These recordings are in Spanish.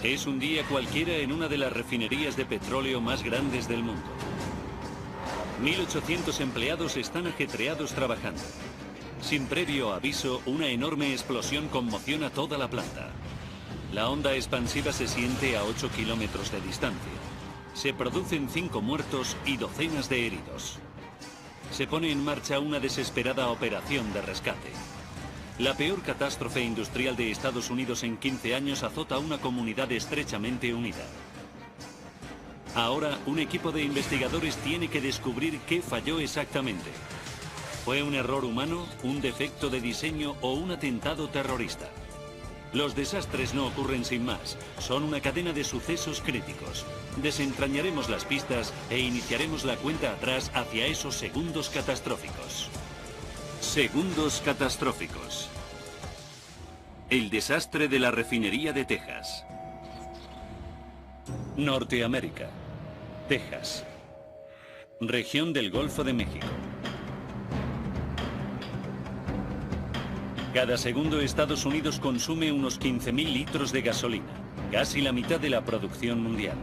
Es un día cualquiera en una de las refinerías de petróleo más grandes del mundo. 1.800 empleados están ajetreados trabajando. Sin previo aviso, una enorme explosión conmociona toda la planta. La onda expansiva se siente a 8 kilómetros de distancia. Se producen 5 muertos y docenas de heridos. Se pone en marcha una desesperada operación de rescate. La peor catástrofe industrial de Estados Unidos en 15 años azota a una comunidad estrechamente unida. Ahora, un equipo de investigadores tiene que descubrir qué falló exactamente. ¿Fue un error humano, un defecto de diseño o un atentado terrorista? Los desastres no ocurren sin más, son una cadena de sucesos críticos. Desentrañaremos las pistas e iniciaremos la cuenta atrás hacia esos segundos catastróficos. Segundos catastróficos. El desastre de la refinería de Texas. Norteamérica. Texas. Región del Golfo de México. Cada segundo Estados Unidos consume unos 15.000 litros de gasolina, casi la mitad de la producción mundial.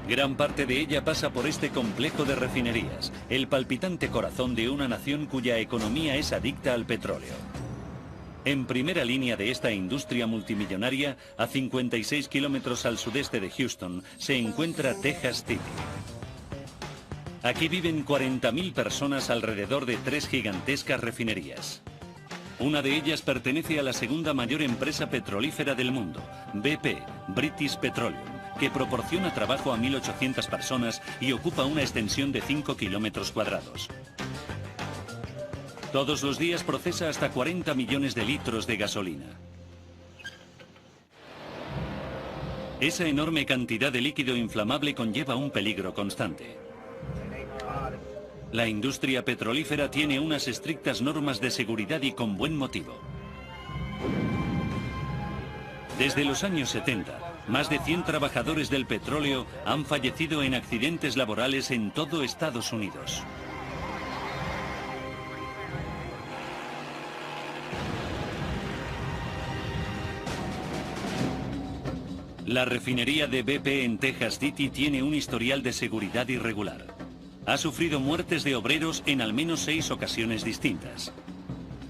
Gran parte de ella pasa por este complejo de refinerías, el palpitante corazón de una nación cuya economía es adicta al petróleo. En primera línea de esta industria multimillonaria, a 56 kilómetros al sudeste de Houston, se encuentra Texas City. Aquí viven 40.000 personas alrededor de 3 gigantescas refinerías. Una de ellas pertenece a la segunda mayor empresa petrolífera del mundo, BP, British Petroleum, que proporciona trabajo a 1.800 personas y ocupa una extensión de 5 kilómetros cuadrados. Todos los días procesa hasta 40 millones de litros de gasolina. Esa enorme cantidad de líquido inflamable conlleva un peligro constante. La industria petrolífera tiene unas estrictas normas de seguridad y con buen motivo. Desde los años 70, más de 100 trabajadores del petróleo han fallecido en accidentes laborales en todo Estados Unidos. La refinería de BP en Texas City tiene un historial de seguridad irregular. Ha sufrido muertes de obreros en al menos 6 ocasiones distintas.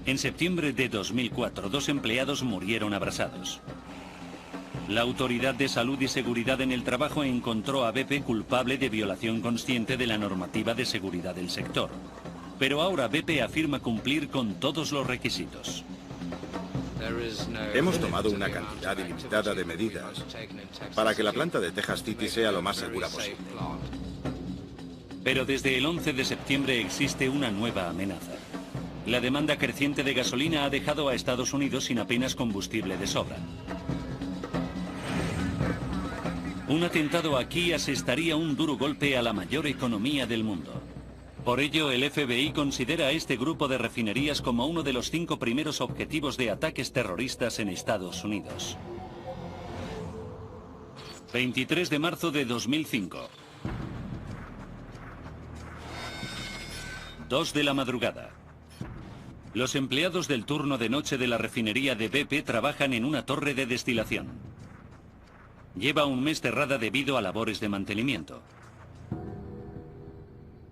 En septiembre de 2004, 2 empleados murieron abrasados. La Autoridad de Salud y Seguridad en el Trabajo encontró a BP culpable de violación consciente de la normativa de seguridad del sector. Pero ahora BP afirma cumplir con todos los requisitos. Hemos tomado una cantidad ilimitada de medidas para que la planta de Texas City sea lo más segura posible. Pero desde el 11 de septiembre existe una nueva amenaza. La demanda creciente de gasolina ha dejado a Estados Unidos sin apenas combustible de sobra. Un atentado aquí asestaría un duro golpe a la mayor economía del mundo. Por ello, el FBI considera a este grupo de refinerías como uno de los 5 primeros objetivos de ataques terroristas en Estados Unidos. 23 de marzo de 2005. 2 de la madrugada. Los empleados del turno de noche de la refinería de BP trabajan en una torre de destilación. Lleva un mes cerrada debido a labores de mantenimiento.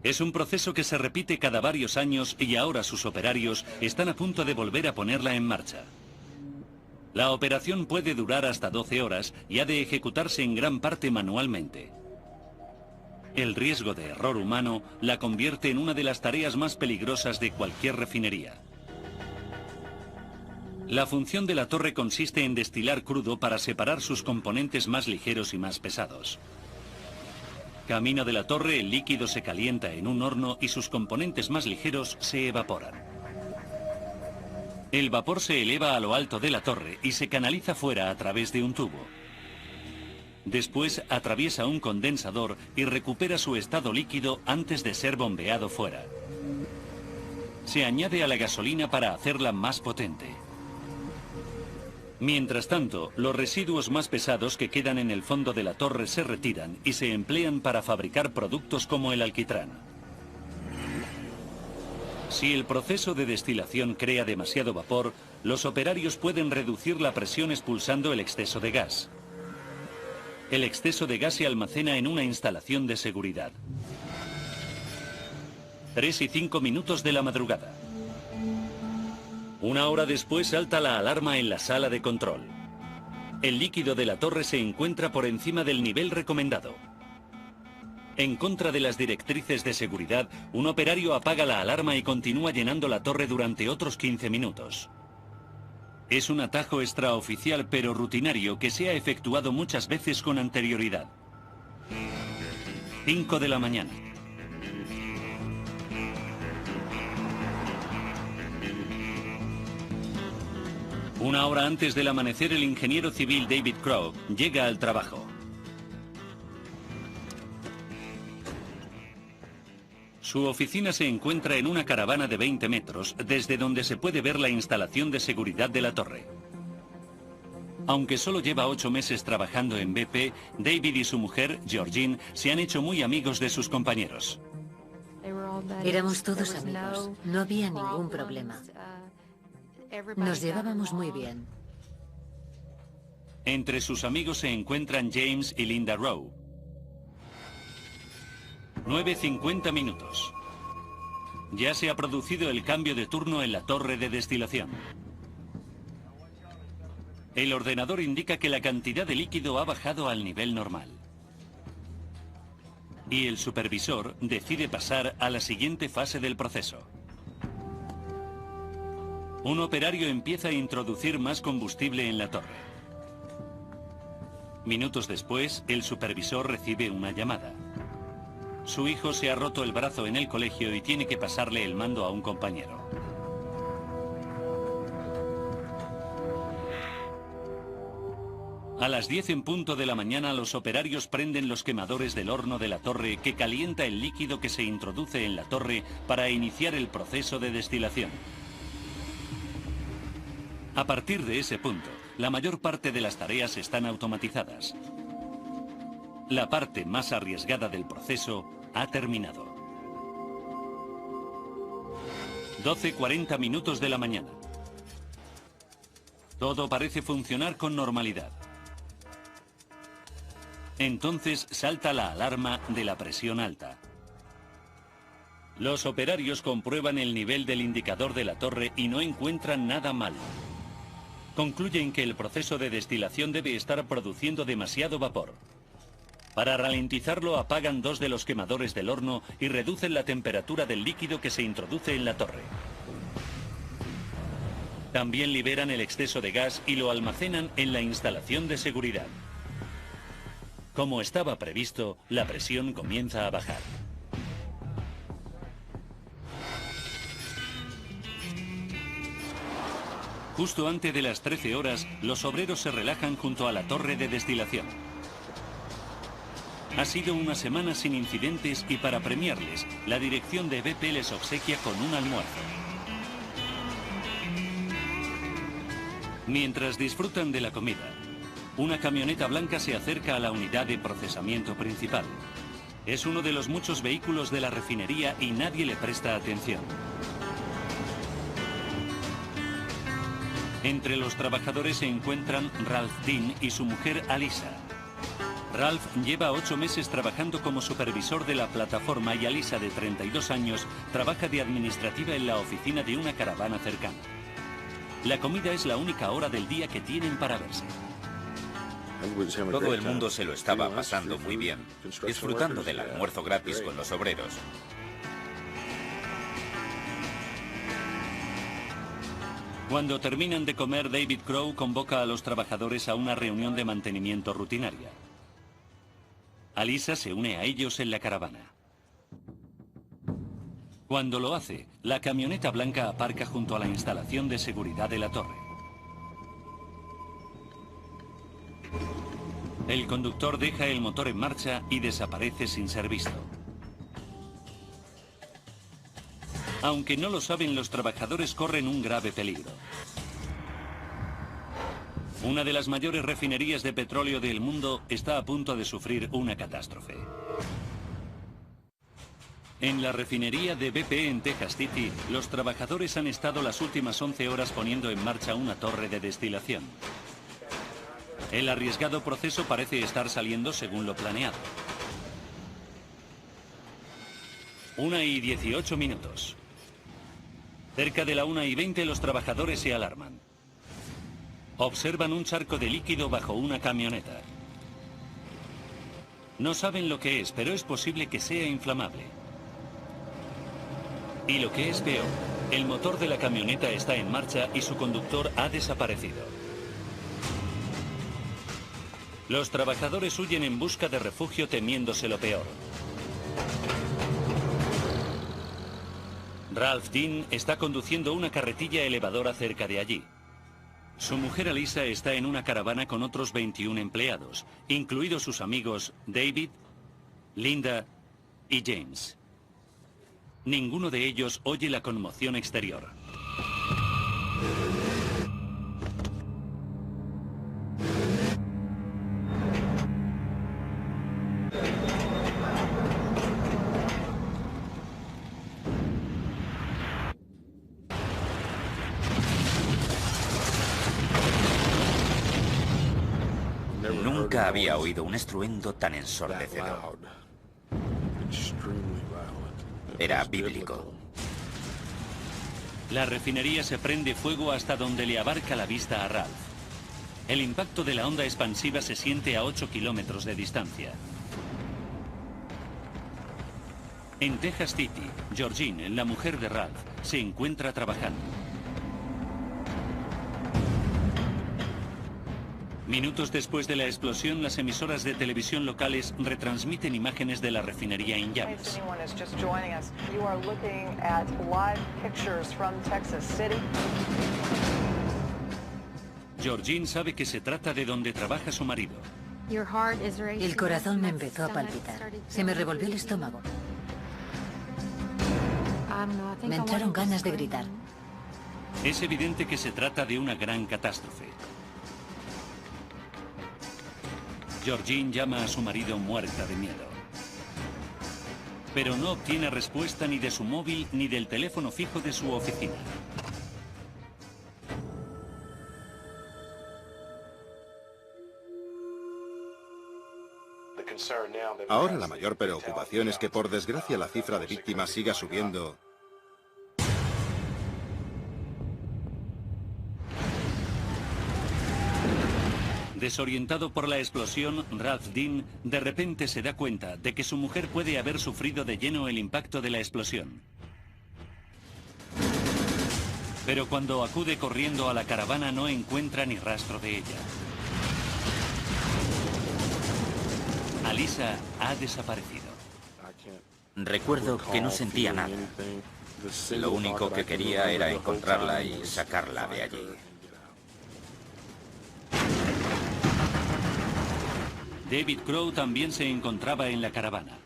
Es un proceso que se repite cada varios años y ahora sus operarios están a punto de volver a ponerla en marcha. La operación puede durar hasta 12 horas y ha de ejecutarse en gran parte manualmente. El riesgo de error humano la convierte en una de las tareas más peligrosas de cualquier refinería. La función de la torre consiste en destilar crudo para separar sus componentes más ligeros y más pesados. Camino de la torre, el líquido se calienta en un horno y sus componentes más ligeros se evaporan. El vapor se eleva a lo alto de la torre y se canaliza fuera a través de un tubo. Después atraviesa un condensador y recupera su estado líquido antes de ser bombeado fuera. Se añade a la gasolina para hacerla más potente. Mientras tanto, los residuos más pesados que quedan en el fondo de la torre se retiran y se emplean para fabricar productos como el alquitrán. Si el proceso de destilación crea demasiado vapor, los operarios pueden reducir la presión expulsando el exceso de gas. El exceso de gas se almacena en una instalación de seguridad. 3 y 5 minutos de la madrugada. Una hora después salta la alarma en la sala de control. El líquido de la torre se encuentra por encima del nivel recomendado. En contra de las directrices de seguridad, un operario apaga la alarma y continúa llenando la torre durante otros 15 minutos. Es un atajo extraoficial pero rutinario que se ha efectuado muchas veces con anterioridad. 5 de la mañana. Una hora antes del amanecer, el ingeniero civil David Crowe llega al trabajo. Su oficina se encuentra en una caravana de 20 metros, desde donde se puede ver la instalación de seguridad de la torre. Aunque solo lleva 8 meses trabajando en BP, David y su mujer, Georgine, se han hecho muy amigos de sus compañeros. Éramos todos amigos, no había ningún problema. Nos llevábamos muy bien. Entre sus amigos se encuentran James y Linda Rowe. 9:50 minutos. Ya se ha producido el cambio de turno en la torre de destilación. El ordenador indica que la cantidad de líquido ha bajado al nivel normal. Y el supervisor decide pasar a la siguiente fase del proceso. Un operario empieza a introducir más combustible en la torre. Minutos después, el supervisor recibe una llamada. Su hijo se ha roto el brazo en el colegio y tiene que pasarle el mando a un compañero. A las 10 en punto de la mañana, los operarios prenden los quemadores del horno de la torre que calienta el líquido que se introduce en la torre para iniciar el proceso de destilación. A partir de ese punto, la mayor parte de las tareas están automatizadas. La parte más arriesgada del proceso ha terminado. 12:40 minutos de la mañana. Todo parece funcionar con normalidad. Entonces salta la alarma de la presión alta. Los operarios comprueban el nivel del indicador de la torre y no encuentran nada mal. Concluyen que el proceso de destilación debe estar produciendo demasiado vapor. Para ralentizarlo, apagan 2 de los quemadores del horno y reducen la temperatura del líquido que se introduce en la torre. También liberan el exceso de gas y lo almacenan en la instalación de seguridad. Como estaba previsto, la presión comienza a bajar. Justo antes de las 13 horas, los obreros se relajan junto a la torre de destilación. Ha sido una semana sin incidentes y para premiarles, la dirección de BP les obsequia con un almuerzo. Mientras disfrutan de la comida, una camioneta blanca se acerca a la unidad de procesamiento principal. Es uno de los muchos vehículos de la refinería y nadie le presta atención. Entre los trabajadores se encuentran Ralph Dean y su mujer Alisa. Ralph lleva 8 meses trabajando como supervisor de la plataforma y Alisa, de 32 años, trabaja de administrativa en la oficina de una caravana cercana. La comida es la única hora del día que tienen para verse. Todo el mundo se lo estaba pasando muy bien, disfrutando del almuerzo gratis con los obreros. Cuando terminan de comer, David Crowe convoca a los trabajadores a una reunión de mantenimiento rutinaria. Alisa se une a ellos en la caravana. Cuando lo hace, la camioneta blanca aparca junto a la instalación de seguridad de la torre. El conductor deja el motor en marcha y desaparece sin ser visto. Aunque no lo saben, los trabajadores corren un grave peligro. Una de las mayores refinerías de petróleo del mundo está a punto de sufrir una catástrofe. En la refinería de BP en Texas City, los trabajadores han estado las últimas 11 horas poniendo en marcha una torre de destilación. El arriesgado proceso parece estar saliendo según lo planeado. 1:18. Cerca de la 1:20 los trabajadores se alarman. Observan un charco de líquido bajo una camioneta. No saben lo que es, pero es posible que sea inflamable. Y lo que es peor, el motor de la camioneta está en marcha y su conductor ha desaparecido. Los trabajadores huyen en busca de refugio temiéndose lo peor. Ralph Dean está conduciendo una carretilla elevadora cerca de allí. Su mujer Alisa está en una caravana con otros 21 empleados, incluidos sus amigos David, Linda y James. Ninguno de ellos oye la conmoción exterior. Nunca había oído un estruendo tan ensordecedor. Era bíblico. La refinería se prende fuego hasta donde le abarca la vista a Ralph. El impacto de la onda expansiva se siente a 8 kilómetros de distancia. En Texas City, Georgine, la mujer de Ralph, se encuentra trabajando. Minutos después de la explosión, las emisoras de televisión locales retransmiten imágenes de la refinería en llamas. Georgine sabe que se trata de donde trabaja su marido. El corazón me empezó a palpitar. Se me revolvió el estómago. Me entraron ganas de gritar. Es evidente que se trata de una gran catástrofe. Georgine llama a su marido muerta de miedo. Pero no obtiene respuesta ni de su móvil ni del teléfono fijo de su oficina. Ahora la mayor preocupación es que, por desgracia, la cifra de víctimas siga subiendo. Desorientado por la explosión, Ralph Dean de repente se da cuenta de que su mujer puede haber sufrido de lleno el impacto de la explosión. Pero cuando acude corriendo a la caravana no encuentra ni rastro de ella. Alisa ha desaparecido. Recuerdo que no sentía nada. Lo único que quería era encontrarla y sacarla de allí. David Crowe también se encontraba en la caravana.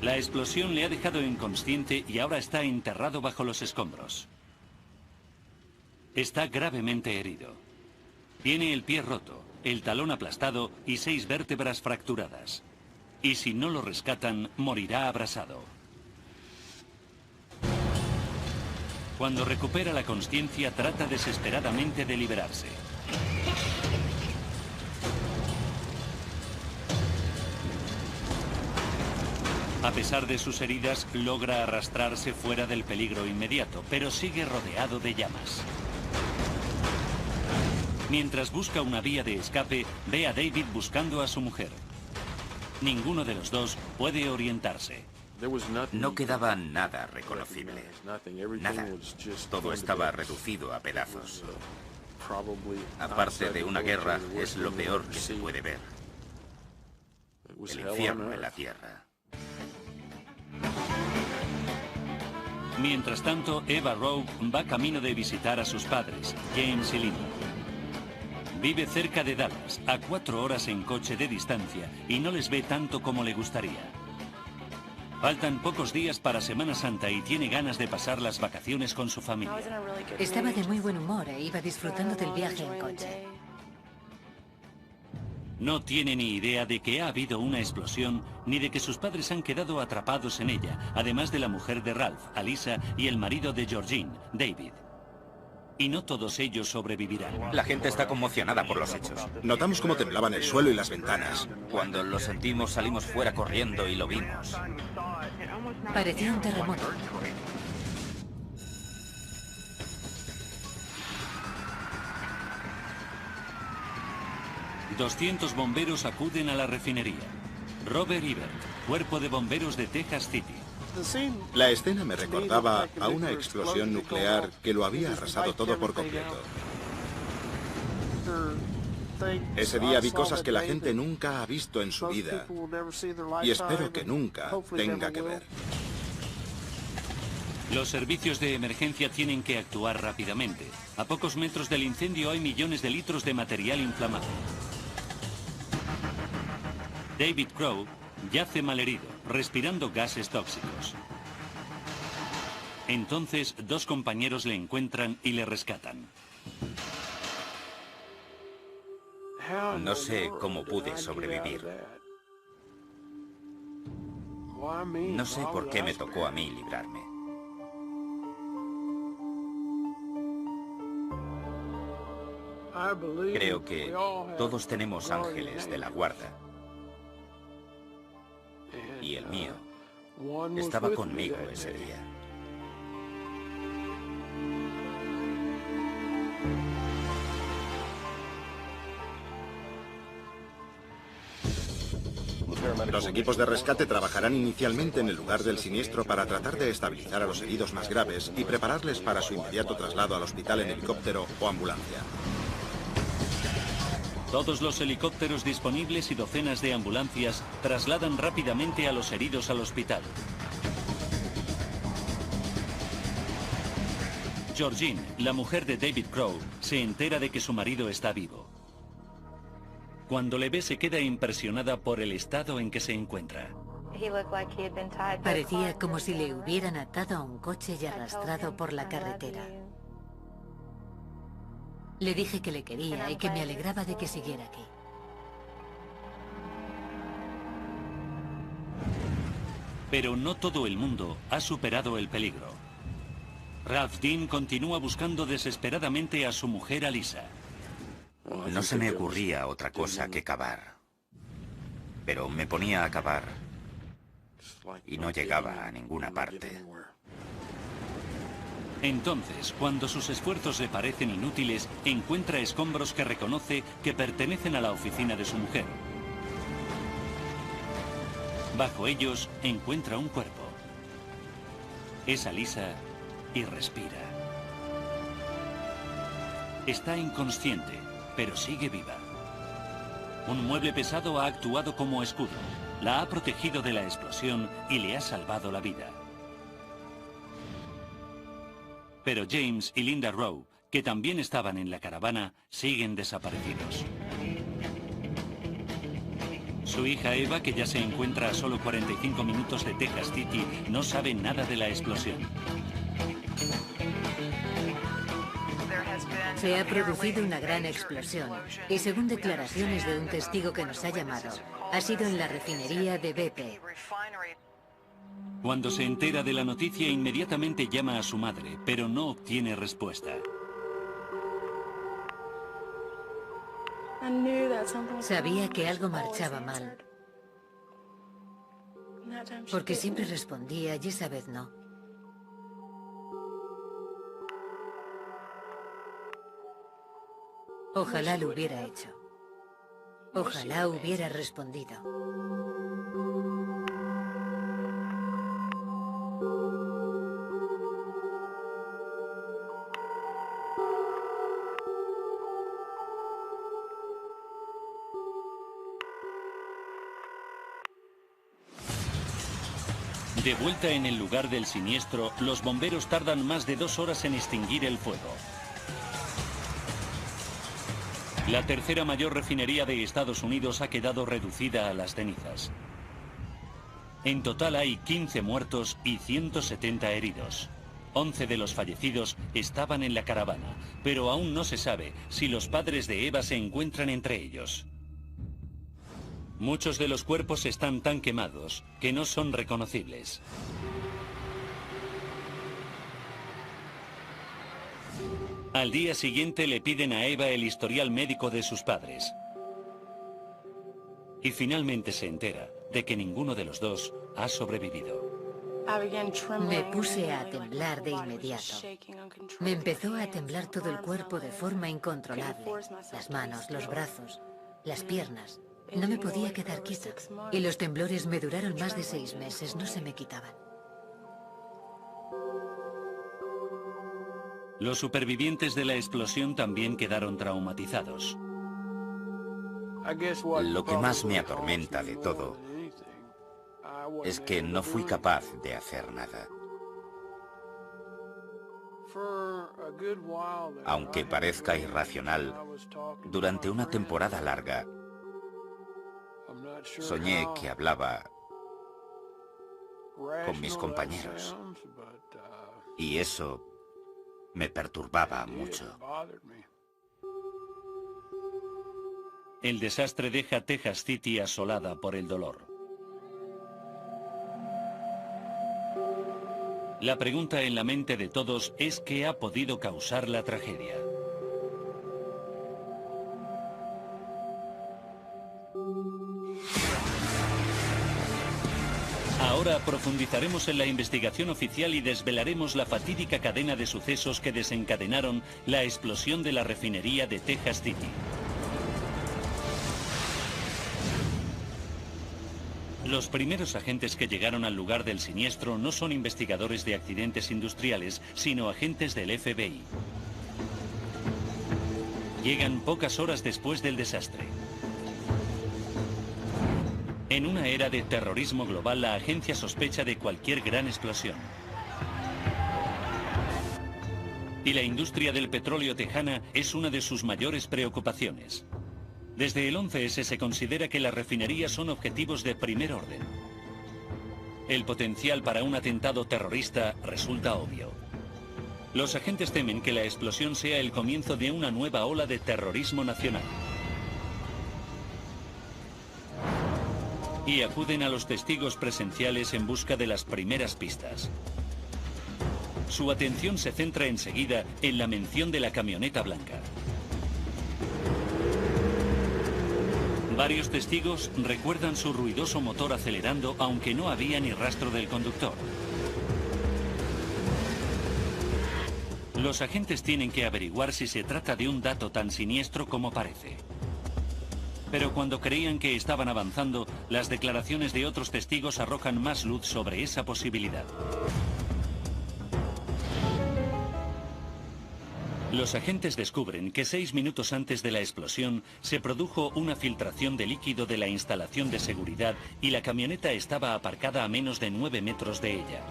La explosión le ha dejado inconsciente y ahora está enterrado bajo los escombros. Está gravemente herido. Tiene el pie roto, el talón aplastado y 6 vértebras fracturadas. Y si no lo rescatan, morirá abrasado. Cuando recupera la consciencia, trata desesperadamente de liberarse. A pesar de sus heridas, logra arrastrarse fuera del peligro inmediato, pero sigue rodeado de llamas. Mientras busca una vía de escape, ve a David buscando a su mujer. Ninguno de los dos puede orientarse. No quedaba nada reconocible. Nada. Todo estaba reducido a pedazos. Aparte de una guerra, es lo peor que se puede ver. El infierno en la tierra. Mientras tanto, Eva Rowe va camino de visitar a sus padres, James y Linda. Vive cerca de Dallas, a 4 horas en coche de distancia, y no les ve tanto como le gustaría. Faltan pocos días para Semana Santa y tiene ganas de pasar las vacaciones con su familia. Estaba de muy buen humor e iba disfrutando del viaje en coche. No tiene ni idea de que ha habido una explosión, ni de que sus padres han quedado atrapados en ella, además de la mujer de Ralph, Alisa, y el marido de Georgine, David. y no todos ellos sobrevivirán. La gente está conmocionada por los hechos. Notamos cómo temblaban el suelo y las ventanas. Cuando lo sentimos, salimos fuera corriendo y lo vimos. Parecía un terremoto. $200 bomberos acuden a la refinería. Robert Ebert, Cuerpo de Bomberos de Texas City. La escena me recordaba a una explosión nuclear que lo había arrasado todo por completo. Ese día vi cosas que la gente nunca ha visto en su vida y espero que nunca tenga que ver. Los servicios de emergencia tienen que actuar rápidamente. A pocos metros del incendio hay millones de litros de material inflamable. David Crowe yace malherido, respirando gases tóxicos. Entonces, 2 compañeros le encuentran y le rescatan. No sé cómo pude sobrevivir. No sé por qué me tocó a mí librarme. Creo que todos tenemos ángeles de la guarda. Y el mío estaba conmigo ese día. Los equipos de rescate trabajarán inicialmente en el lugar del siniestro para tratar de estabilizar a los heridos más graves y prepararles para su inmediato traslado al hospital en helicóptero o ambulancia. Todos los helicópteros disponibles y docenas de ambulancias trasladan rápidamente a los heridos al hospital. Georgine, la mujer de David Crowe, se entera de que su marido está vivo. Cuando le ve, se queda impresionada por el estado en que se encuentra. Parecía como si le hubieran atado a un coche y arrastrado por la carretera. Le dije que le quería y que me alegraba de que siguiera aquí. Pero no todo el mundo ha superado el peligro. Ralph Dean continúa buscando desesperadamente a su mujer Alyssa. No se me ocurría otra cosa que cavar. Pero me ponía a cavar y no llegaba a ninguna parte. Entonces, cuando sus esfuerzos le parecen inútiles, encuentra escombros que reconoce que pertenecen a la oficina de su mujer. Bajo ellos, encuentra un cuerpo. Es Alyssa y respira. Está inconsciente, pero sigue viva. Un mueble pesado ha actuado como escudo. La ha protegido de la explosión y le ha salvado la vida. Pero James y Linda Rowe, que también estaban en la caravana, siguen desaparecidos. Su hija Eva, que ya se encuentra a solo 45 minutos de Texas City, no sabe nada de la explosión. Se ha producido una gran explosión y según declaraciones de un testigo que nos ha llamado, ha sido en la refinería de BP. Cuando se entera de la noticia, inmediatamente llama a su madre, pero no obtiene respuesta. Sabía que algo marchaba mal, porque siempre respondía y esa vez no. Ojalá lo hubiera hecho. Ojalá hubiera respondido. De vuelta en el lugar del siniestro, los bomberos tardan más de 2 horas en extinguir el fuego. La tercera mayor refinería de Estados Unidos ha quedado reducida a las cenizas. En total hay 15 muertos y 170 heridos. 11 de los fallecidos estaban en la caravana, pero aún no se sabe si los padres de Eva se encuentran entre ellos. Muchos de los cuerpos están tan quemados que no son Al día siguiente le piden a Eva el historial médico de sus padres. Y finalmente se entera de que ninguno de los dos ha sobrevivido. Me puse a temblar de inmediato. Me empezó a temblar todo el cuerpo de forma incontrolable. Las manos, los brazos, las piernas. No me podía quedar quieta. Y los temblores me duraron más de 6 meses, no se me quitaban. Los supervivientes de la explosión también quedaron traumatizados. Lo que más me atormenta de todo es que no fui capaz de hacer nada. Aunque parezca irracional, durante una temporada larga, soñé que hablaba con mis compañeros. Y eso me perturbaba mucho. El desastre deja Texas City asolada por el dolor. La pregunta en la mente de todos es ¿qué ha podido causar la tragedia? Ahora profundizaremos en la investigación oficial y desvelaremos la fatídica cadena de sucesos que desencadenaron la explosión de la refinería de Texas City. Los primeros agentes que llegaron al lugar del siniestro no son investigadores de accidentes industriales, sino agentes del FBI. Llegan pocas horas después del desastre. En una era de terrorismo global, la agencia sospecha de cualquier gran explosión. Y la industria del petróleo tejana es una de sus mayores preocupaciones. Desde el 11S se considera que las refinerías son objetivos de primer orden. El potencial para un atentado terrorista resulta obvio. Los agentes temen que la explosión sea el comienzo de una nueva ola de terrorismo nacional. Y acuden a los testigos presenciales en busca de las primeras pistas. Su atención se centra enseguida en la mención de la camioneta blanca. Varios testigos recuerdan su ruidoso motor acelerando, aunque no había ni rastro del conductor. Los agentes tienen que averiguar si se trata de un dato tan siniestro como parece. Pero cuando creían que estaban avanzando, las declaraciones de otros testigos arrojan más luz sobre esa posibilidad. Los agentes descubren que 6 minutos antes de la explosión se produjo una filtración de líquido de la instalación de seguridad y la camioneta estaba aparcada a menos de 9 metros de ella.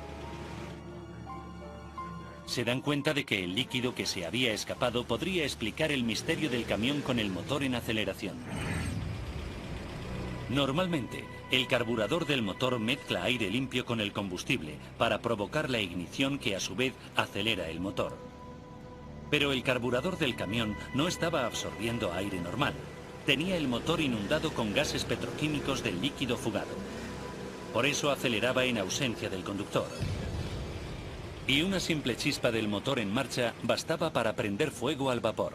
Se dan cuenta de que el líquido que se había escapado podría explicar el misterio del camión con el motor en aceleración. Normalmente, el carburador del motor mezcla aire limpio con el combustible para provocar la ignición que a su vez acelera el motor. Pero el carburador del camión no estaba absorbiendo aire normal. Tenía el motor inundado con gases petroquímicos del líquido fugado. Por eso aceleraba en ausencia del conductor. Y una simple chispa del motor en marcha bastaba para prender fuego al vapor.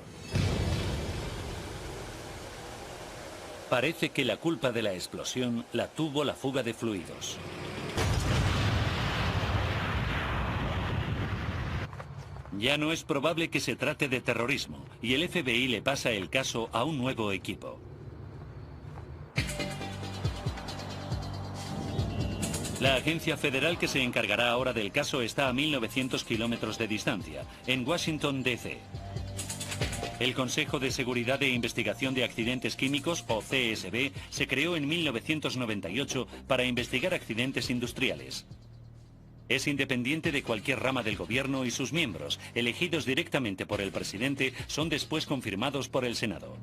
Parece que la culpa de la explosión la tuvo la fuga de fluidos. Ya no es probable que se trate de terrorismo, y el FBI le pasa el caso a un nuevo equipo. La agencia federal que se encargará ahora del caso está a 1900 kilómetros de distancia, en Washington, D.C. El Consejo de Seguridad e Investigación de Accidentes Químicos, o CSB, se creó en 1998 para investigar accidentes industriales. Es independiente de cualquier rama del gobierno y sus miembros, elegidos directamente por el presidente, son después confirmados por el Senado.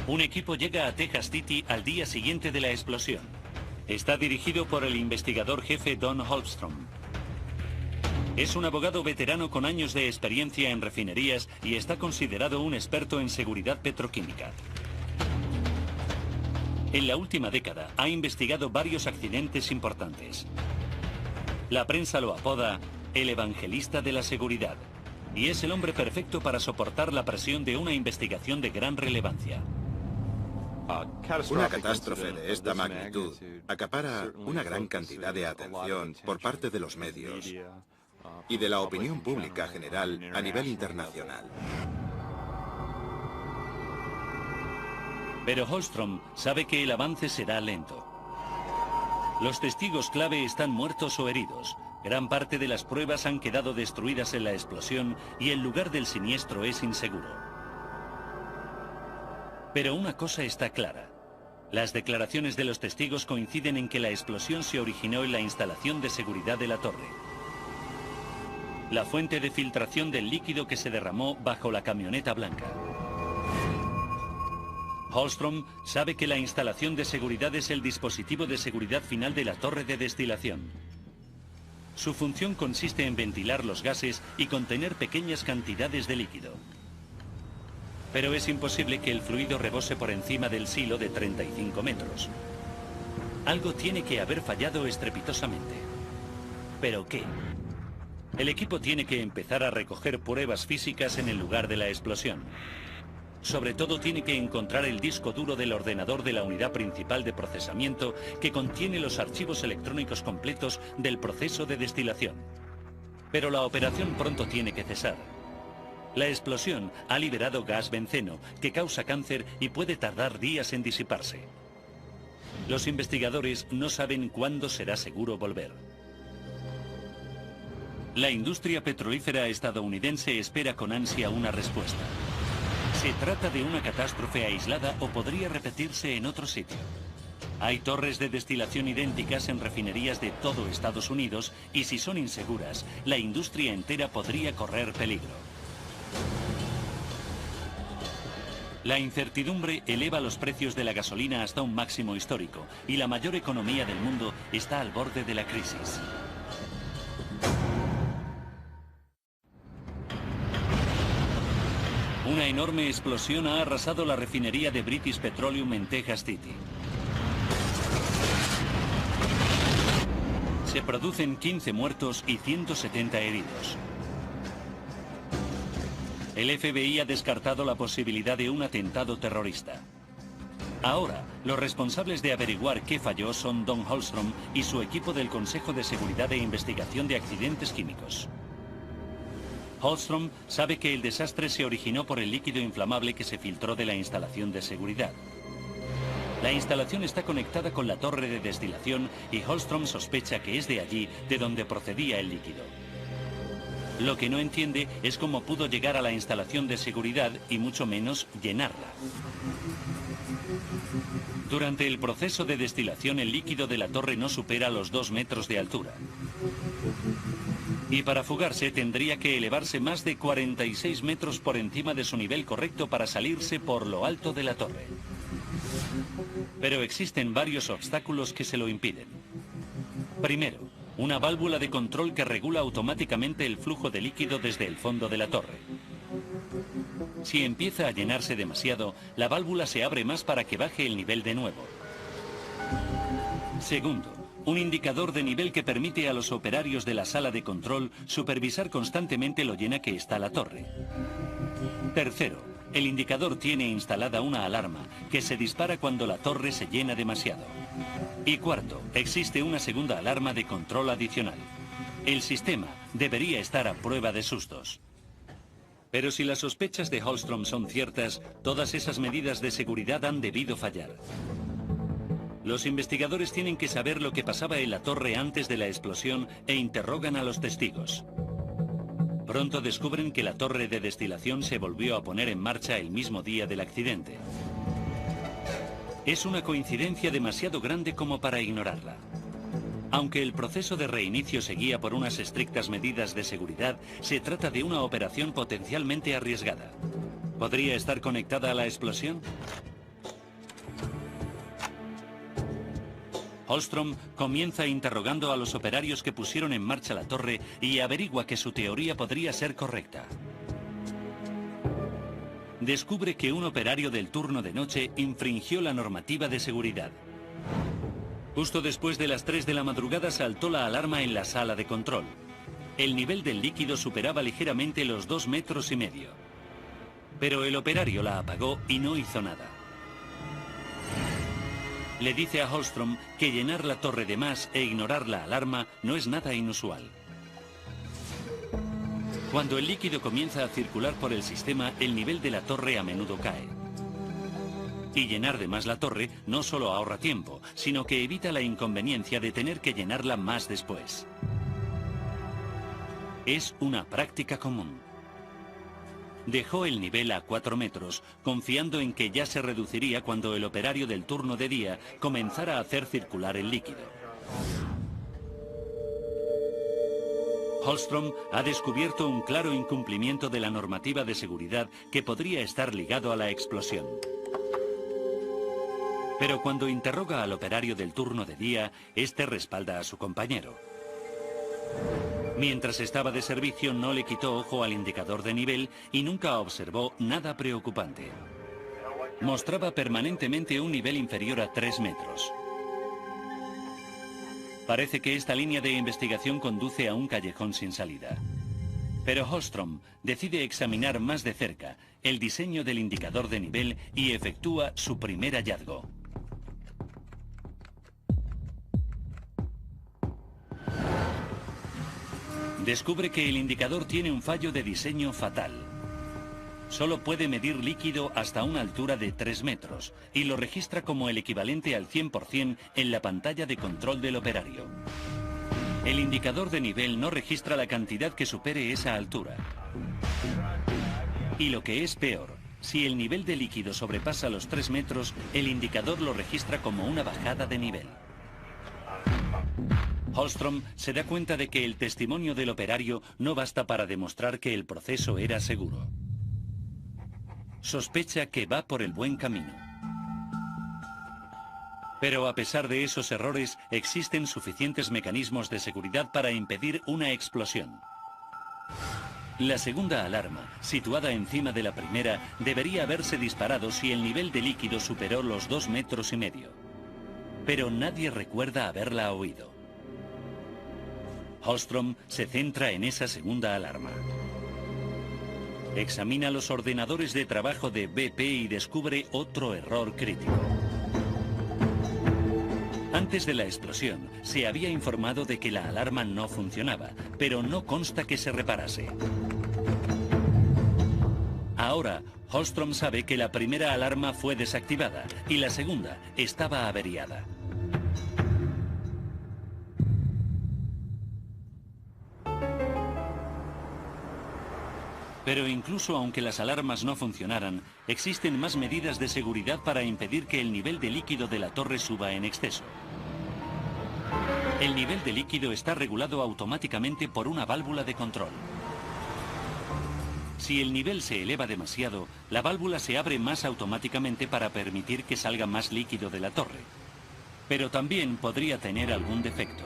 Un equipo llega a Texas City al día siguiente de la explosión. Está dirigido por el investigador jefe Don Holmstrom. Es un abogado veterano con años de experiencia en refinerías y está considerado un experto en seguridad petroquímica. En la última década ha investigado varios accidentes importantes. La prensa lo apoda el evangelista de la seguridad. Y es el hombre perfecto para soportar la presión de una investigación de gran relevancia. Una catástrofe de esta magnitud acapara una gran cantidad de atención por parte de los medios y de la opinión pública general a nivel internacional. Pero Holmstrom sabe que el avance será lento. Los testigos clave están muertos o heridos. Gran parte de las pruebas han quedado destruidas en la explosión y el lugar del siniestro es inseguro. Pero una cosa está clara. Las declaraciones de los testigos coinciden en que la explosión se originó en la instalación de seguridad de la torre. La fuente de filtración del líquido que se derramó bajo la camioneta blanca. Holmstrom sabe que la instalación de seguridad es el dispositivo de seguridad final de la torre de destilación. Su función consiste en ventilar los gases y contener pequeñas cantidades de líquido. Pero es imposible que el fluido rebose por encima del silo de 35 metros. Algo tiene que haber fallado estrepitosamente. ¿Pero qué? El equipo tiene que empezar a recoger pruebas físicas en el lugar de la explosión. Sobre todo tiene que encontrar el disco duro del ordenador de la unidad principal de procesamiento que contiene los archivos electrónicos completos del proceso de destilación. Pero la operación pronto tiene que cesar. La explosión ha liberado gas benceno que causa cáncer y puede tardar días en disiparse. Los investigadores no saben cuándo será seguro volver. La industria petrolífera estadounidense espera con ansia una respuesta. ¿Se trata de una catástrofe aislada o podría repetirse en otro sitio? Hay torres de destilación idénticas en refinerías de todo Estados Unidos y si son inseguras, la industria entera podría correr peligro. La incertidumbre eleva los precios de la gasolina hasta un máximo histórico y la mayor economía del mundo está al borde de la crisis. Una enorme explosión ha arrasado la refinería de British Petroleum en Texas City. Se producen 15 muertos y 170 heridos. El FBI ha descartado la posibilidad de un atentado terrorista. Ahora, los responsables de averiguar qué falló son Don Holmstrom y su equipo del Consejo de Seguridad e Investigación de Accidentes Químicos. Holmstrom sabe que el desastre se originó por el líquido inflamable que se filtró de la instalación de seguridad. La instalación está conectada con la torre de destilación y Holmstrom sospecha que es de allí de donde procedía el líquido. Lo que no entiende es cómo pudo llegar a la instalación de seguridad y mucho menos llenarla. Durante el proceso de destilación el líquido de la torre no supera los 2 metros de altura. Y para fugarse tendría que elevarse más de 46 metros por encima de su nivel correcto para salirse por lo alto de la torre. Pero existen varios obstáculos que se lo impiden. Primero, una válvula de control que regula automáticamente el flujo de líquido desde el fondo de la torre. Si empieza a llenarse demasiado, la válvula se abre más para que baje el nivel de nuevo. Segundo, un indicador de nivel que permite a los operarios de la sala de control supervisar constantemente lo llena que está la torre. Tercero, el indicador tiene instalada una alarma que se dispara cuando la torre se llena demasiado. Y cuarto, existe una segunda alarma de control adicional. El sistema debería estar a prueba de sustos. Pero si las sospechas de Holmstrom son ciertas, todas esas medidas de seguridad han debido fallar. Los investigadores tienen que saber lo que pasaba en la torre antes de la explosión e interrogan a los testigos. Pronto descubren que la torre de destilación se volvió a poner en marcha el mismo día del accidente. Es una coincidencia demasiado grande como para ignorarla. Aunque el proceso de reinicio seguía por unas estrictas medidas de seguridad, se trata de una operación potencialmente arriesgada. ¿Podría estar conectada a la explosión? Holmstrom comienza interrogando a los operarios que pusieron en marcha la torre y averigua que su teoría podría ser correcta. Descubre que un operario del turno de noche infringió la normativa de seguridad. Justo después de las 3 de la madrugada saltó la alarma en la sala de control. el nivel del líquido superaba ligeramente los 2,5 metros. Pero el operario la apagó y no hizo nada. Le dice a Holmstrom que llenar la torre de más e ignorar la alarma no es nada inusual. Cuando el líquido comienza a circular por el sistema, el nivel de la torre a menudo cae. Y llenar de más la torre no solo ahorra tiempo, sino que evita la inconveniencia de tener que llenarla más después. Es una práctica común. Dejó el nivel a 4 metros, confiando en que ya se reduciría cuando el operario del turno de día comenzara a hacer circular el líquido. Holmstrom ha descubierto un claro incumplimiento de la normativa de seguridad que podría estar ligado a la explosión. Pero cuando interroga al operario del turno de día, este respalda a su compañero. Mientras estaba de servicio no le quitó ojo al indicador de nivel y nunca observó nada preocupante. Mostraba permanentemente un nivel inferior a 3 metros. Parece que esta línea de investigación conduce a un callejón sin salida. Pero Holmstrom decide examinar más de cerca el diseño del indicador de nivel y efectúa su primer hallazgo. Descubre que el indicador tiene un fallo de diseño fatal. Solo puede medir líquido hasta una altura de 3 metros y lo registra como el equivalente al 100% en la pantalla de control del operario. El indicador de nivel no registra la cantidad que supere esa altura. Y lo que es peor, si el nivel de líquido sobrepasa los 3 metros, el indicador lo registra como una bajada de nivel. Holmstrom se da cuenta de que el testimonio del operario no basta para demostrar que el proceso era seguro. Sospecha que va por el buen camino. Pero a pesar de esos errores, existen suficientes mecanismos de seguridad para impedir una explosión. La segunda alarma, situada encima de la primera, debería haberse disparado si el nivel de líquido superó los 2,5 metros. Pero nadie recuerda haberla oído. Holmstrom se centra en esa segunda alarma. Examina los ordenadores de trabajo de BP y descubre otro error crítico. Antes de la explosión, se había informado de que la alarma no funcionaba, pero no consta que se reparase. Ahora, Holmstrom sabe que la primera alarma fue desactivada y la segunda estaba averiada. Pero incluso aunque las alarmas no funcionaran, existen más medidas de seguridad para impedir que el nivel de líquido de la torre suba en exceso. El nivel de líquido está regulado automáticamente por una válvula de control. Si el nivel se eleva demasiado, la válvula se abre más automáticamente para permitir que salga más líquido de la torre. Pero también podría tener algún defecto.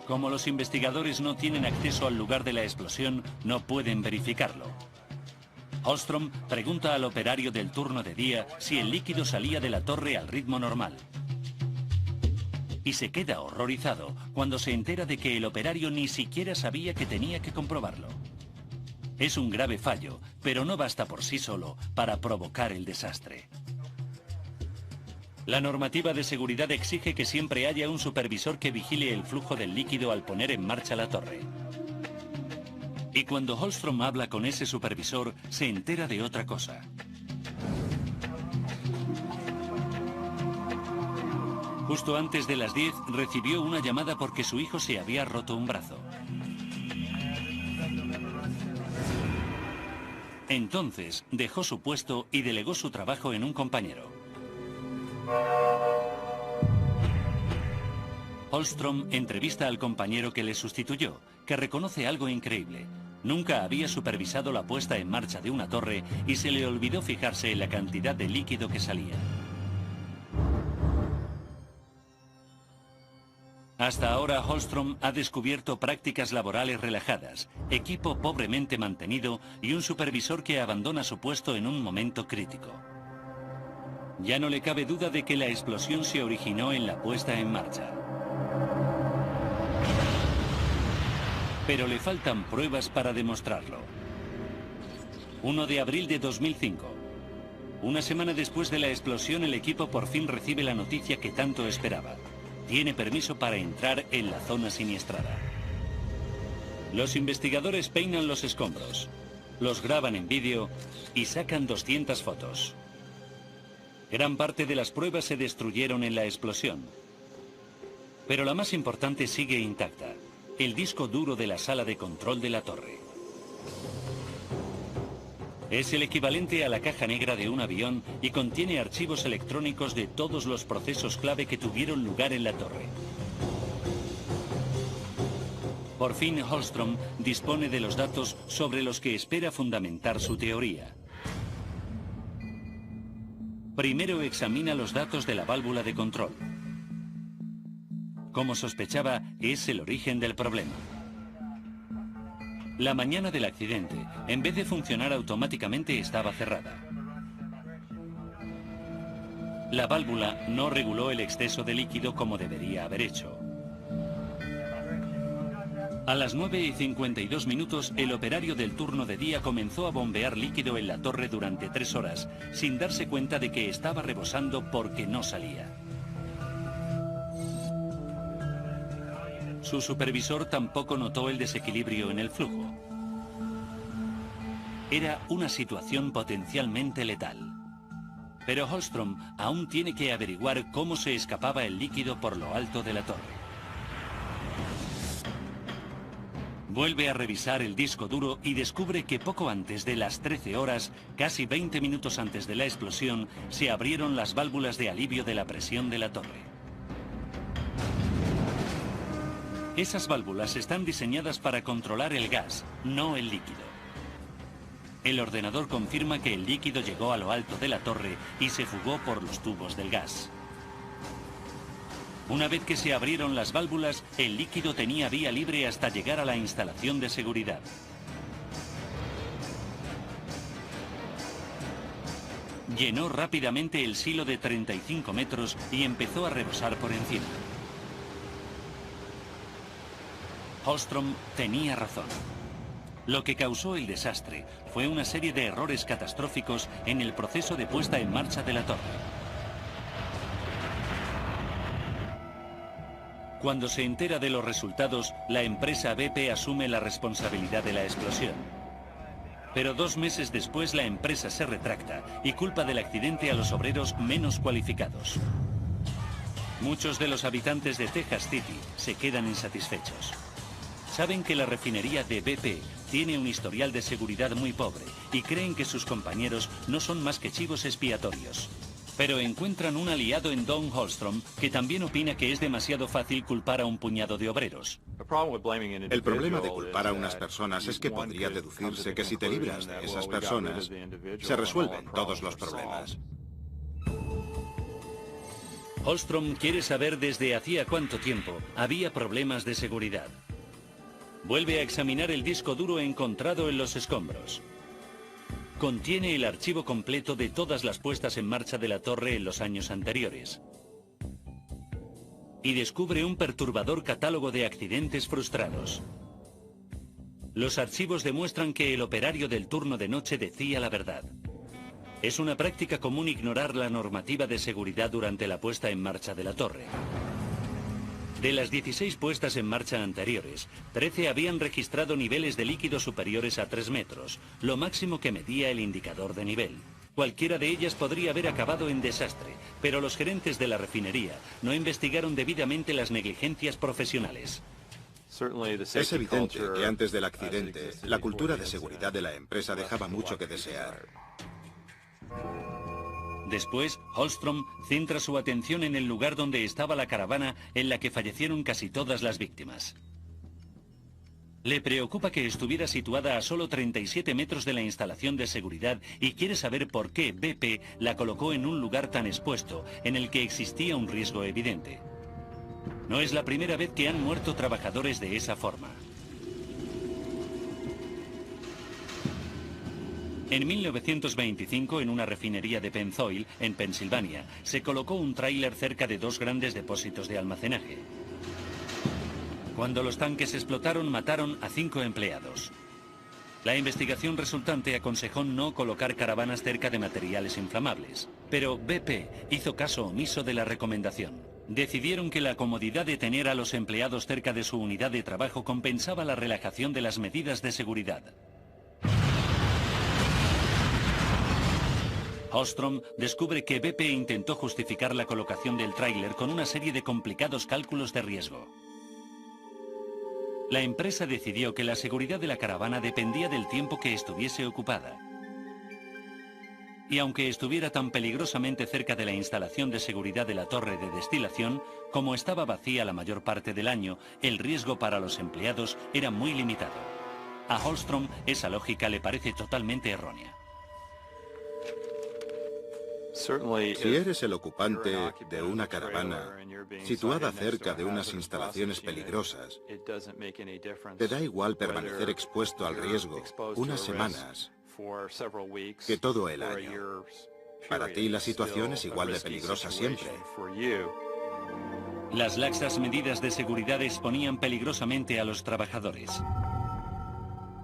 Como los investigadores no tienen acceso al lugar de la explosión, no pueden verificarlo. Holmstrom pregunta al operario del turno de día si el líquido salía de la torre al ritmo normal. Y se queda horrorizado cuando se entera de que el operario ni siquiera sabía que tenía que comprobarlo. Es un grave fallo, pero no basta por sí solo para provocar el desastre. La normativa de seguridad exige que siempre haya un supervisor que vigile el flujo del líquido al poner en marcha la torre. Y cuando Holmstrom habla con ese supervisor, se entera de otra cosa. Justo antes de las 10 recibió una llamada porque su hijo se había roto un brazo. Entonces dejó su puesto y delegó su trabajo en un compañero. Holmstrom entrevista al compañero que le sustituyó, que reconoce algo increíble. Nunca había supervisado la puesta en marcha de una torre y se le olvidó fijarse en la cantidad de líquido que salía. Hasta ahora Holmstrom ha descubierto prácticas laborales relajadas, equipo pobremente mantenido y un supervisor que abandona su puesto en un momento crítico. Ya no le cabe duda de que la explosión se originó en la puesta en marcha. pero le faltan pruebas para demostrarlo. 1 de abril de 2005. Una semana después de la explosión, el equipo por fin recibe la noticia que tanto esperaba. Tiene permiso para entrar en la zona siniestrada. Los investigadores peinan los escombros, los graban en vídeo y sacan 200 fotos. Gran parte de las pruebas se destruyeron en la explosión. Pero la más importante sigue intacta: el disco duro de la sala de control de la torre. Es el equivalente a la caja negra de un avión y contiene archivos electrónicos de todos los procesos clave que tuvieron lugar en la torre. Por fin Holmstrom dispone de los datos sobre los que espera fundamentar su teoría. Primero examina los datos de la válvula de control. Como sospechaba, es el origen del problema. La mañana del accidente, en vez de funcionar automáticamente, estaba cerrada. La válvula no reguló el exceso de líquido como debería haber hecho. A las 9:52 minutos, el operario del turno de día comenzó a bombear líquido en la torre durante 3 horas, sin darse cuenta de que estaba rebosando porque no salía. Su supervisor tampoco notó el desequilibrio en el flujo. Era una situación potencialmente letal. Pero Holmstrom aún tiene que averiguar cómo se escapaba el líquido por lo alto de la torre. Vuelve a revisar el disco duro y descubre que poco antes de las 13 horas, casi 20 minutos antes de la explosión, se abrieron las válvulas de alivio de la presión de la torre. Esas válvulas están diseñadas para controlar el gas, no el líquido. El ordenador confirma que el líquido llegó a lo alto de la torre y se fugó por los tubos del gas. Una vez que se abrieron las válvulas, el líquido tenía vía libre hasta llegar a la instalación de seguridad. Llenó rápidamente el silo de 35 metros y empezó a rebosar por encima. Holmstrom tenía razón. Lo que causó el desastre fue una serie de errores catastróficos en el proceso de puesta en marcha de la torre. Cuando se entera de los resultados, la empresa BP asume la responsabilidad de la explosión. Pero 2 meses después la empresa se retracta y culpa del accidente a los obreros menos cualificados. Muchos de los habitantes de Texas City se quedan insatisfechos. Saben que la refinería de BP tiene un historial de seguridad muy pobre y creen que sus compañeros no son más que chivos expiatorios. Pero encuentran un aliado en Don Holmstrom, que también opina que es demasiado fácil culpar a un puñado de obreros. El problema de culpar a unas personas es que podría deducirse que si te libras de esas personas, se resuelven todos los problemas. Holmstrom quiere saber desde hacía cuánto tiempo había problemas de seguridad. Vuelve a examinar el disco duro encontrado en los escombros. Contiene el archivo completo de todas las puestas en marcha de la torre en los años anteriores. Y descubre un perturbador catálogo de accidentes frustrados. Los archivos demuestran que el operario del turno de noche decía la verdad. Es una práctica común ignorar la normativa de seguridad durante la puesta en marcha de la torre. De las 16 puestas en marcha anteriores, 13 habían registrado niveles de líquido superiores a 3 metros, lo máximo que medía el indicador de nivel. Cualquiera de ellas podría haber acabado en desastre, pero los gerentes de la refinería no investigaron debidamente las negligencias profesionales. Es evidente que antes del accidente, la cultura de seguridad de la empresa dejaba mucho que desear. Después, Holmstrom centra su atención en el lugar donde estaba la caravana en la que fallecieron casi todas las víctimas. Le preocupa que estuviera situada a solo 37 metros de la instalación de seguridad y quiere saber por qué BP la colocó en un lugar tan expuesto, en el que existía un riesgo evidente. No es la primera vez que han muerto trabajadores de esa forma. En 1925, en una refinería de Pennzoil, en Pensilvania, se colocó un tráiler cerca de 2 grandes depósitos de almacenaje. Cuando los tanques explotaron, mataron a 5 empleados. La investigación resultante aconsejó no colocar caravanas cerca de materiales inflamables, pero BP hizo caso omiso de la recomendación. Decidieron que la comodidad de tener a los empleados cerca de su unidad de trabajo compensaba la relajación de las medidas de seguridad. Holmstrom descubre que BP intentó justificar la colocación del tráiler con una serie de complicados cálculos de riesgo. La empresa decidió que la seguridad de la caravana dependía del tiempo que estuviese ocupada. Y aunque estuviera tan peligrosamente cerca de la instalación de seguridad de la torre de destilación, como estaba vacía la mayor parte del año, el riesgo para los empleados era muy limitado. A Holmstrom esa lógica le parece totalmente errónea. Si eres el ocupante de una caravana situada cerca de unas instalaciones peligrosas, te da igual permanecer expuesto al riesgo unas semanas que todo el año. Para ti la situación es igual de peligrosa siempre. Las laxas medidas de seguridad exponían peligrosamente a los trabajadores.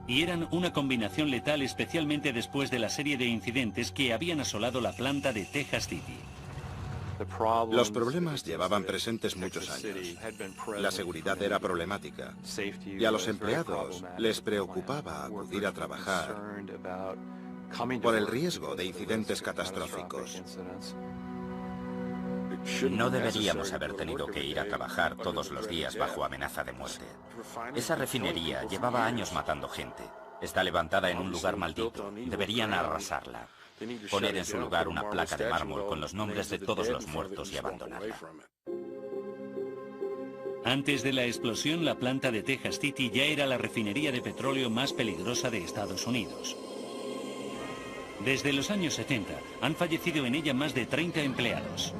Y eran una combinación letal, especialmente después de la serie de incidentes que habían asolado la planta de Texas City. Los problemas llevaban presentes muchos años. La seguridad era problemática y a los empleados les preocupaba acudir a trabajar por el riesgo de incidentes catastróficos. No deberíamos haber tenido que ir a trabajar todos los días bajo amenaza de muerte. Esa refinería llevaba años matando gente. Está levantada en un lugar maldito. Deberían arrasarla. Poner en su lugar una placa de mármol con los nombres de todos los muertos y abandonarla. Antes de la explosión, la planta de Texas City ya era la refinería de petróleo más peligrosa de Estados Unidos. Desde los años 70 han fallecido en ella más de 30 empleados.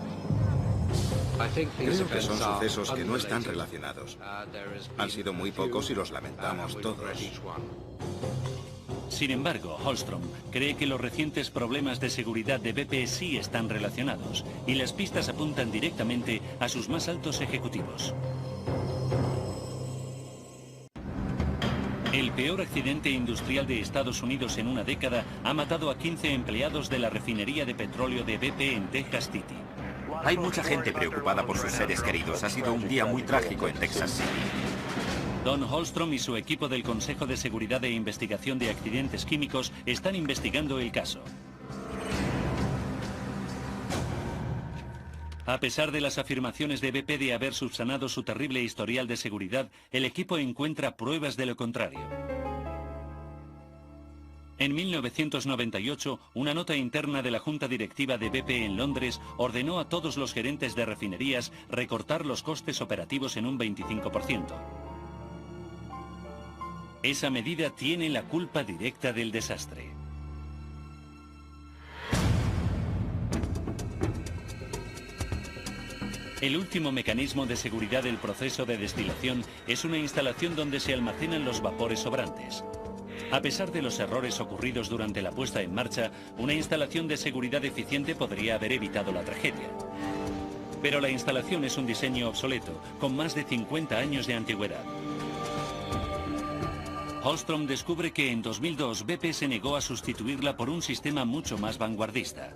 Creo que son sucesos que no están relacionados. Han sido muy pocos y los lamentamos todos. Sin embargo, Holmstrom cree que los recientes problemas de seguridad de BP sí están relacionados y las pistas apuntan directamente a sus más altos ejecutivos. El peor accidente industrial de Estados Unidos en una década ha matado a 15 empleados de la refinería de petróleo de BP en Texas City. Hay mucha gente preocupada por sus seres queridos. Ha sido un día muy trágico en Texas City. Don Holmstrom y su equipo del Consejo de Seguridad e Investigación de Accidentes Químicos están investigando el caso. A pesar de las afirmaciones de BP de haber subsanado su terrible historial de seguridad, el equipo encuentra pruebas de lo contrario. En 1998, una nota interna de la Junta Directiva de BP en Londres ordenó a todos los gerentes de refinerías recortar los costes operativos en un 25%. Esa medida tiene la culpa directa del desastre. El último mecanismo de seguridad del proceso de destilación es una instalación donde se almacenan los vapores sobrantes. A pesar de los errores ocurridos durante la puesta en marcha, una instalación de seguridad eficiente podría haber evitado la tragedia. Pero la instalación es un diseño obsoleto, con más de 50 años de antigüedad. Holmstrom descubre que en 2002 BP se negó a sustituirla por un sistema mucho más vanguardista.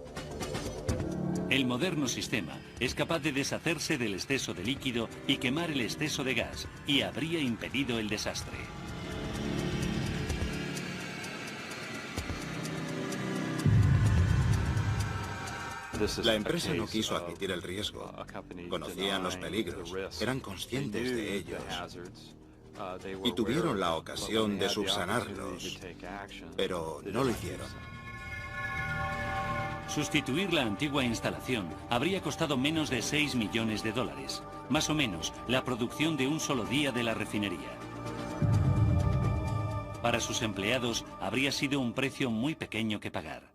El moderno sistema es capaz de deshacerse del exceso de líquido y quemar el exceso de gas, y habría impedido el desastre. La empresa no quiso admitir el riesgo. Conocían los peligros, eran conscientes de ellos y tuvieron la ocasión de subsanarlos, pero no lo hicieron. Sustituir la antigua instalación habría costado menos de 6 millones de dólares, más o menos la producción de un solo día de la refinería. Para sus empleados habría sido un precio muy pequeño que pagar.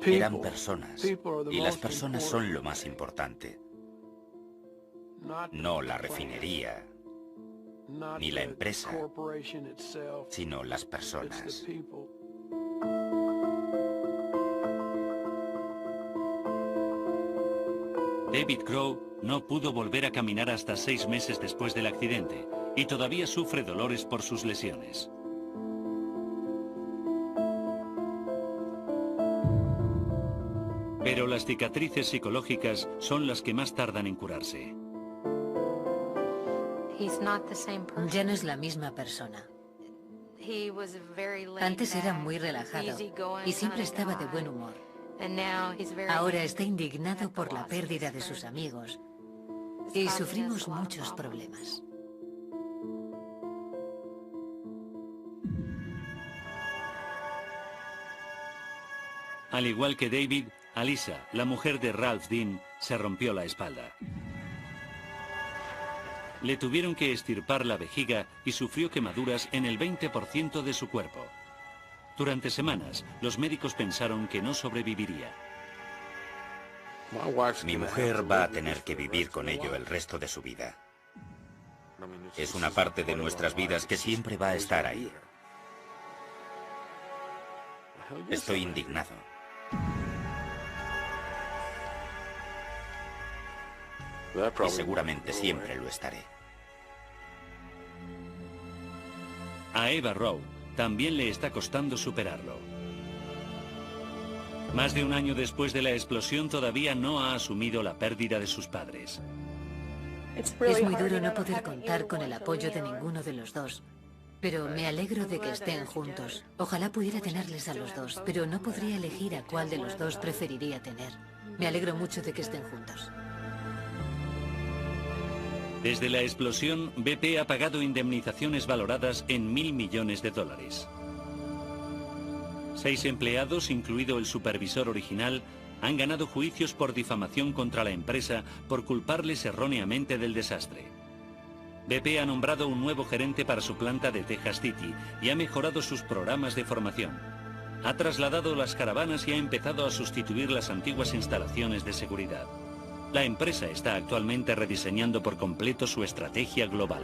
Eran personas, y las personas son lo más importante. No la refinería, ni la empresa, sino las personas. David Crowe no pudo volver a caminar hasta 6 meses después del accidente y todavía sufre dolores por sus lesiones. Pero las cicatrices psicológicas son las que más tardan en curarse. Ya no es la misma persona. Antes era muy relajado y siempre estaba de buen humor. Ahora está indignado por la pérdida de sus amigos y sufrimos muchos problemas. Al igual que David, Alisa, la mujer de Ralph Dean, se rompió la espalda. Le tuvieron que extirpar la vejiga y sufrió quemaduras en el 20% de su cuerpo. Durante semanas, los médicos pensaron que no sobreviviría. Mi mujer va a tener que vivir con ello el resto de su vida. Es una parte de nuestras vidas que siempre va a estar ahí. Estoy indignado. Y seguramente siempre lo estaré. A Eva Rowe también le está costando superarlo. Más de un año después de la explosión todavía no ha asumido la pérdida de sus padres. Es muy duro no poder contar con el apoyo de ninguno de los dos. Pero me alegro de que estén juntos. Ojalá pudiera tenerles a los dos, pero no podría elegir a cuál de los dos preferiría tener. Me alegro mucho de que estén juntos. Desde la explosión, BP ha pagado indemnizaciones valoradas en $1.000 millones. 6 empleados, incluido el supervisor original, han ganado juicios por difamación contra la empresa por culparles erróneamente del desastre. BP ha nombrado un nuevo gerente para su planta de Texas City y ha mejorado sus programas de formación. Ha trasladado las caravanas y ha empezado a sustituir las antiguas instalaciones de seguridad. La empresa está actualmente rediseñando por completo su estrategia global.